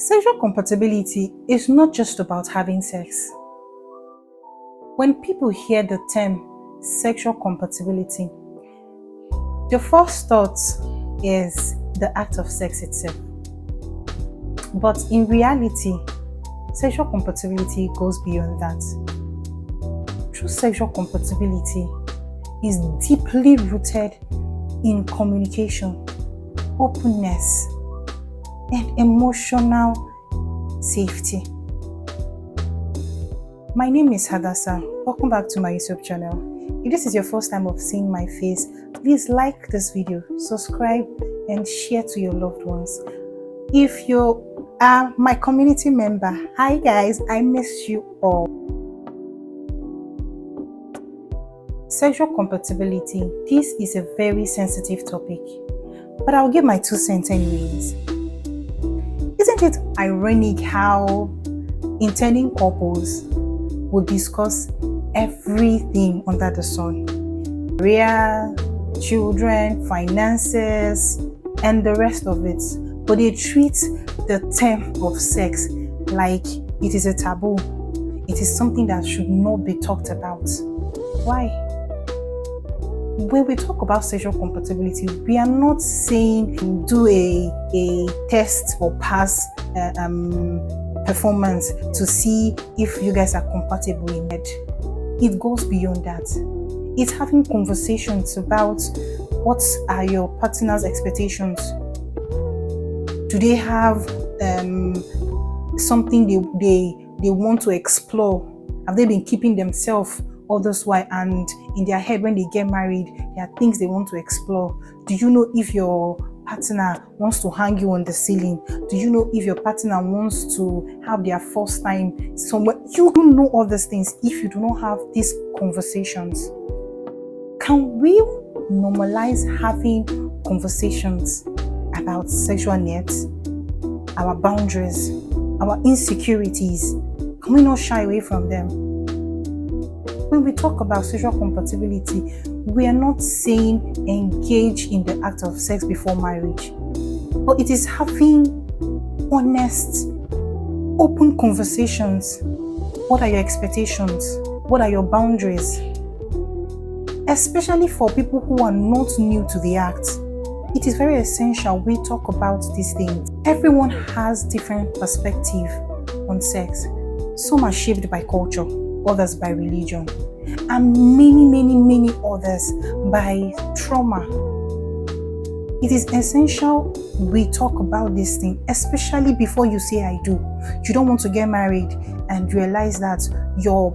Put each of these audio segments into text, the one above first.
Sexual compatibility is not just about having sex. When people hear the term sexual compatibility, the first thought is the act of sex itself. But in reality, sexual compatibility goes beyond that. True sexual compatibility is deeply rooted in communication, openness, and emotional safety. My name is HADASSAH-A. Welcome back to my YouTube channel. If this is your first time of seeing my face, please like this video, subscribe, and share to your loved ones. If you are my community member, hi guys, I miss you all. Sexual compatibility, this is a very sensitive topic, but I'll give my 2 cents anyways. Isn't it ironic how intending couples will discuss everything under the sun? Career, children, finances, and the rest of it. But they treat the term of sex like it is a taboo. It is something that should not be talked about. Why? When we talk about sexual compatibility, we are not saying do a test or pass performance to see if you guys are compatible in bed. It goes beyond that. It's having conversations about what are your partner's expectations. Do they have something they want to explore? Have they been keeping themselves all this while, and in their head when they get married, there are things they want to explore? Do you know if your partner wants to hang you on the ceiling? Do you know if your partner wants to have their first time somewhere? You don't know all these things if you do not have these conversations. Can we normalize having conversations about sexual needs, our boundaries, our insecurities? Can we not shy away from them? When we talk about sexual compatibility, we are not saying engage in the act of sex before marriage, but it is having honest, open conversations. What are your expectations? What are your boundaries? Especially for people who are not new to the act, it is very essential we talk about these things. Everyone has different perspective on sex. Some are shaped by culture, others by religion, and many others by trauma. It is essential we talk about this thing, especially before you say I do. You don't want to get married and realize that your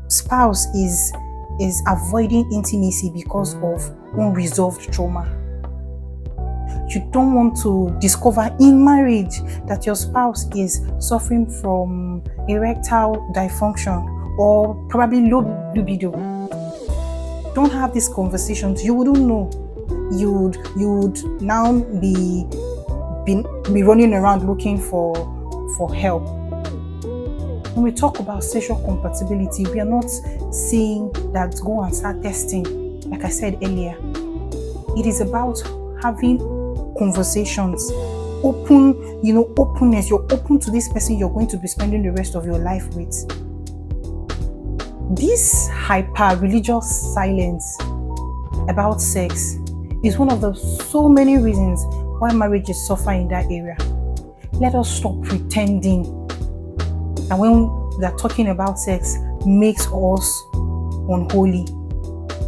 spouse is avoiding intimacy because of unresolved trauma. You don't want to discover in marriage that your spouse is suffering from erectile dysfunction or probably low libido. Don't have these conversations. You wouldn't know. You would now be running around looking for help. When we talk about sexual compatibility, we are not saying that go and start testing. Like I said earlier, it is about having conversations, openness. You're open to this person you're going to be spending the rest of your life with. This hyper-religious silence about sex is one of the so many reasons why marriages suffer in that area. Let us stop pretending that when we are talking about sex makes us unholy,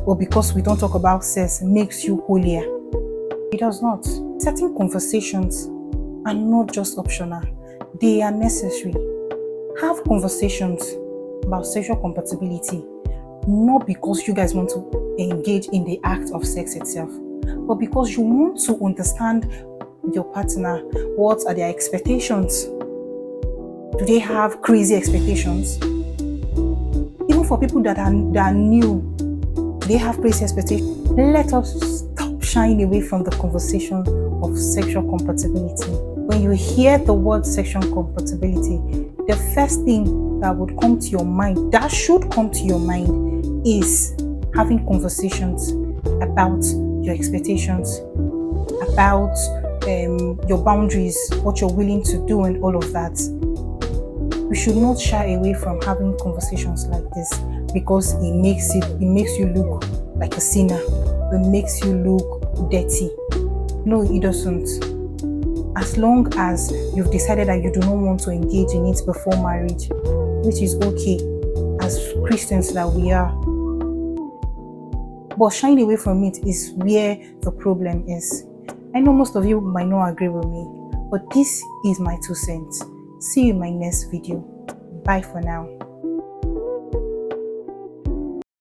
or because we don't talk about sex makes you holier. It does not. Certain conversations are not just optional, they are necessary. Have conversations about sexual compatibility, not because you guys want to engage in the act of sex itself, but because you want to understand your partner. What are their expectations? Do they have crazy expectations? Even for people that are new, they have crazy expectations. Let us stop shying away from the conversation of sexual compatibility. When you hear the word sexual compatibility, the first thing that would come to your mind, that should come to your mind, is having conversations about your expectations, about your boundaries, what you're willing to do, and all of that. We should not shy away from having conversations like this, because it makes you look like a sinner. It makes you look dirty. No, it doesn't. As long as you've decided that you do not want to engage in it before marriage, which is okay as Christians that we are. But shying away from it is where the problem is. I know most of you might not agree with me, but this is my 2 cents. See you in my next video. Bye for now.